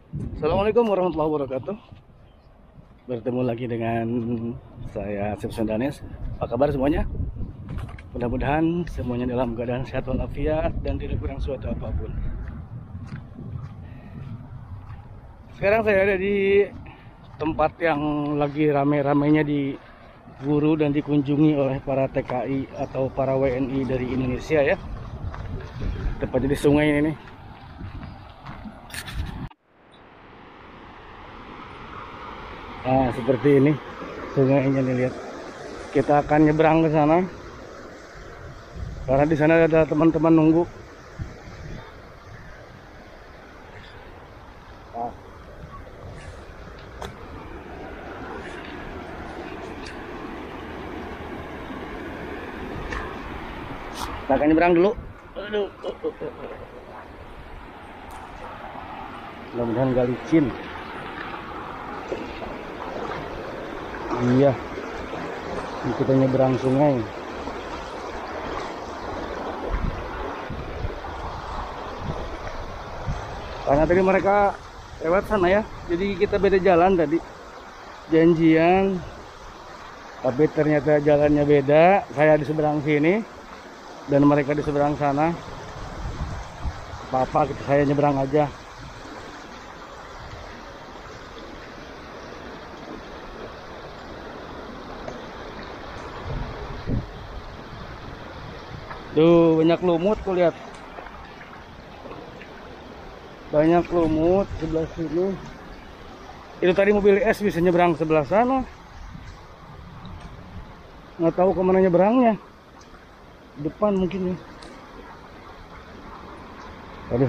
Assalamualaikum warahmatullahi wabarakatuh. Bertemu lagi dengan saya Simpson Danes. Apa kabar semuanya? Mudah-mudahan semuanya dalam keadaan sehat walafiat dan tidak kurang suatu apapun. Sekarang saya ada di tempat yang lagi rame-ramenya diburu dan dikunjungi oleh para TKI atau para WNI dari Indonesia ya. Tepatnya di sungai ini nih. Nah, seperti ini sungainya nih, lihat. Kita akan nyebrang ke sana karena di sana ada teman-teman nunggu. Nah, kita akan nyebrang dulu. Aduh, mudah-mudahan gak licin. Iya, ini kita nyebrang sungai. Karena tadi mereka lewat sana ya, jadi kita beda jalan tadi. Janjian, tapi ternyata jalannya beda. Saya di seberang sini dan mereka di seberang sana. Apa-apa, saya nyebrang aja. Tuh, banyak lumut, kau lihat. Banyak lumut sebelah sini. Itu tadi mobil es bisa nyebrang sebelah sana. Nggak tahu kemana nyebrangnya. Depan mungkin ya. Aduh.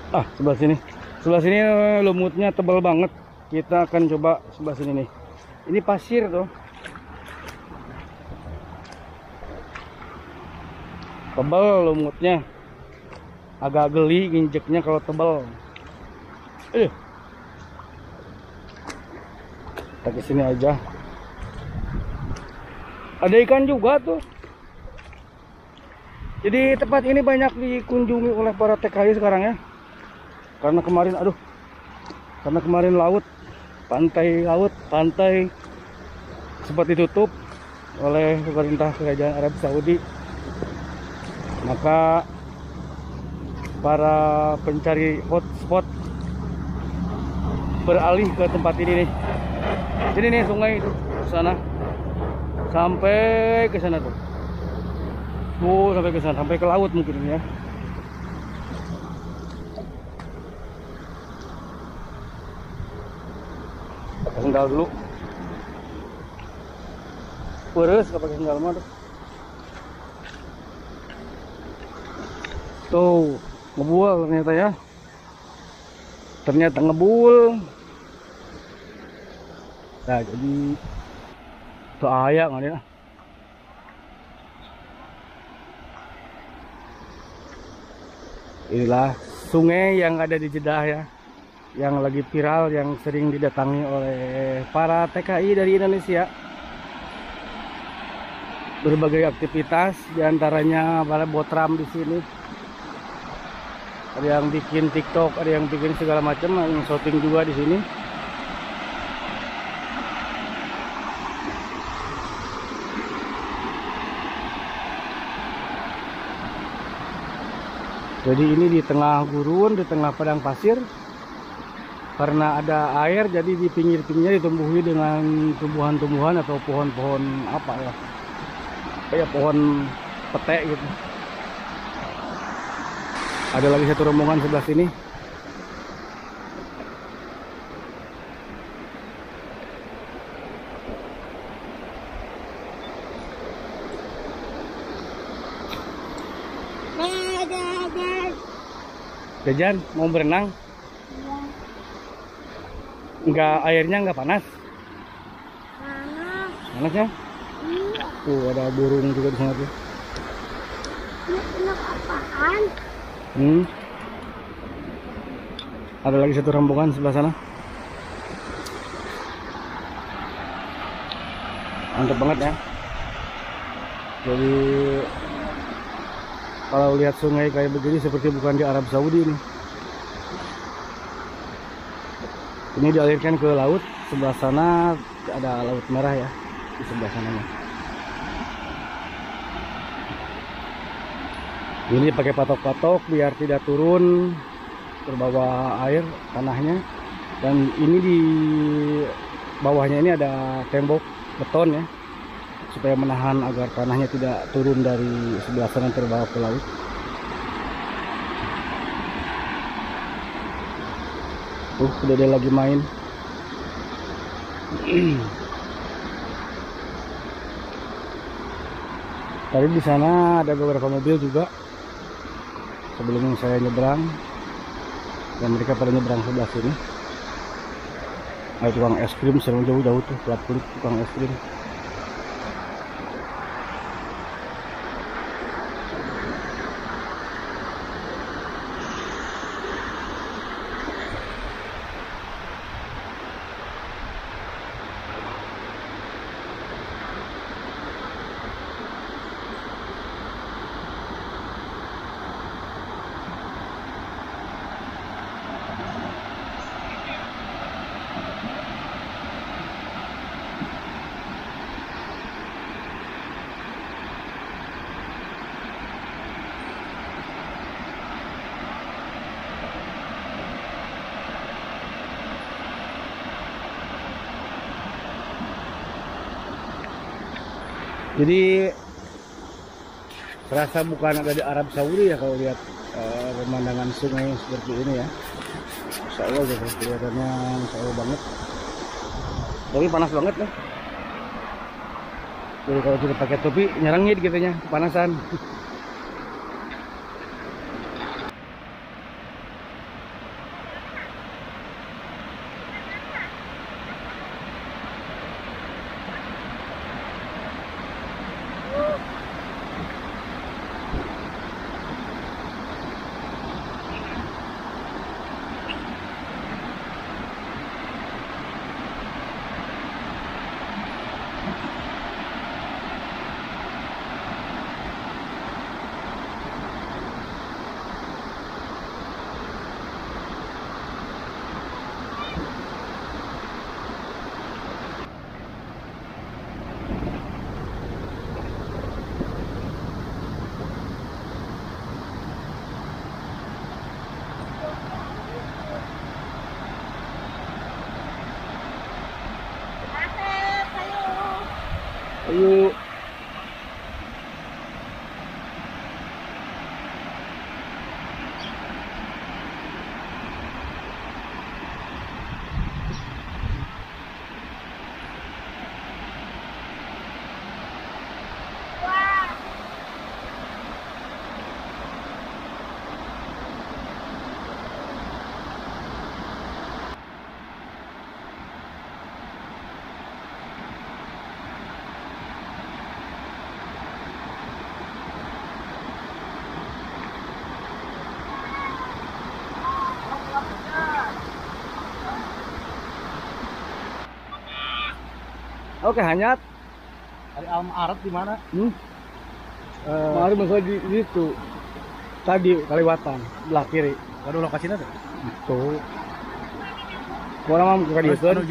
Ah, sebelah sini. Sebelah sini lumutnya tebal banget. Kita akan coba sebelah sini nih. Ini pasir tuh. Tebal lumutnya, agak geli nginjeknya kalau tebal. Kita ke sini aja. Ada ikan juga tuh. Jadi tempat ini banyak dikunjungi oleh para TKI sekarang ya. Karena kemarin pantai sempat ditutup oleh pemerintah Kerajaan Arab Saudi. Maka para pencari hotspot beralih ke tempat ini nih. Jadi nih sungai itu sana sampai ke sana tuh. Sampai ke sana, sampai ke laut mungkin ya. Pakai sendal dulu. Peres pakai sendal mah tuh. Tuh, ngebul ternyata ya. Ternyata ngebul. Nah, jadi tuh ayak nggak ya. Inilah sungai yang ada di Jeddah ya. Yang lagi viral, yang sering didatangi oleh para TKI dari Indonesia. Berbagai aktivitas, diantaranya para botram di sini. Ada yang bikin TikTok, ada yang bikin segala macam, yang shooting juga di sini. Jadi ini di tengah gurun, di tengah padang pasir. Karena ada air, jadi di pinggir-pinggirnya ditumbuhi dengan tumbuhan-tumbuhan atau pohon-pohon apa ya? Kayak pohon pete gitu. Ada lagi satu rombongan sebelah sini. Jajan mau berenang? Enggak, airnya enggak panas? Panas ya? Tuh ada burung juga di sana tuh. Apaan? Ada lagi satu rombongan sebelah sana. Mantap banget ya. Jadi Kalau lihat sungai kayak begini seperti bukan di Arab Saudi nih. Ini dialirkan ke laut. Sebelah sana ada Laut Merah ya, di sebelah sananya. Ini pakai patok-patok biar tidak turun terbawa air tanahnya. Dan ini di bawahnya ini ada tembok beton ya, supaya menahan agar tanahnya tidak turun dari sebelah sana terbawa ke laut. Udah dia lagi main. Tadi di sana ada beberapa mobil juga sebelum saya nyebrang, dan mereka pada nyebrang sebelah sini. Ada tukang es krim, sering jauh-jauh tuh plat kulit tukang es krim. Jadi terasa bukan ada di Arab Saudi ya kalau lihat pemandangan sungai seperti ini ya. Insya Allah gitu, kelihatannya Insya Allah banget. Tapi panas banget ya. Jadi kalau kita pakai topi nyerangit gitu nya, kepanasan. Ayo. Oke, hanyat. Dari Al-Ma'arad di mana? Mari masuk di situ. Tadi Kaliwatan, belah kiri. Waduh, lokasinya tuh. Itu. Orang mau ke Terus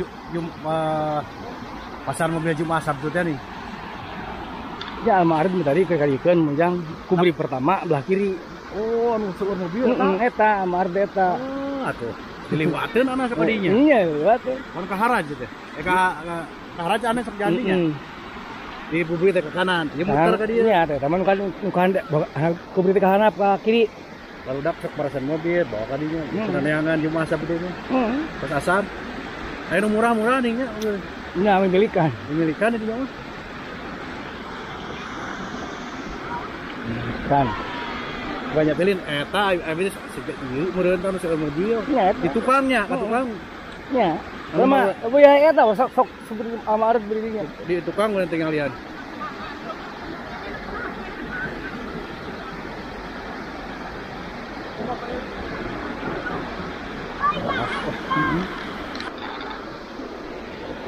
pasar mobil Jumat Sabtu tadi. Ya, Al-Ma'arad tadi ke Kalikeun menjang kubri pertama belah kiri. Oh, anu seueur mobil Eta Al-Ma'arad eta. Atuh. Diliwateun ana sakadinya. Iya, liwateun. Mun ka haraj teh. Ka haraj ana sok jandinya. Di publik teh ke kanan, ieu muter ka dieu. Iya, teh taman kan kubri teh ka handap ka kiri. Barudak sok parasan mobil bawa ka dinya. Neangan Jumat Sabtu teh. Pas asar. Aya nu murah-murah nih nya. Nya memilikan. Memilikan itu mah. Kan. Banyak pilih eta abis sejak ieu meureun tah seueur mobil. Di tukangnya, ka tukang. Nya. Lama ya eta sok seperti Al-Ma'arad berdirinya. Di tukang udah tinggal lihat.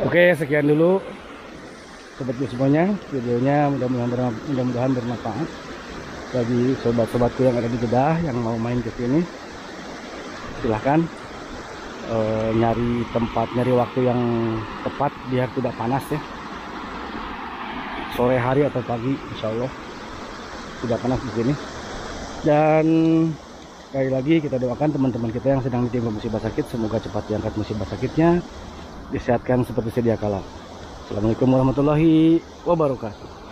Oke, sekian dulu sobat semuanya videonya, mudah-mudahan bermanfaat. Bagi sobat-sobatku yang ada di Jeddah yang mau main ke sini, silahkan nyari waktu yang tepat biar tidak panas ya. Sore hari atau pagi, insya Allah tidak panas di sini. Dan sekali lagi kita doakan teman-teman kita yang sedang ditimpa musibah sakit, semoga cepat diangkat musibah sakitnya, disehatkan seperti sedia kala. Assalamualaikum warahmatullahi wabarakatuh.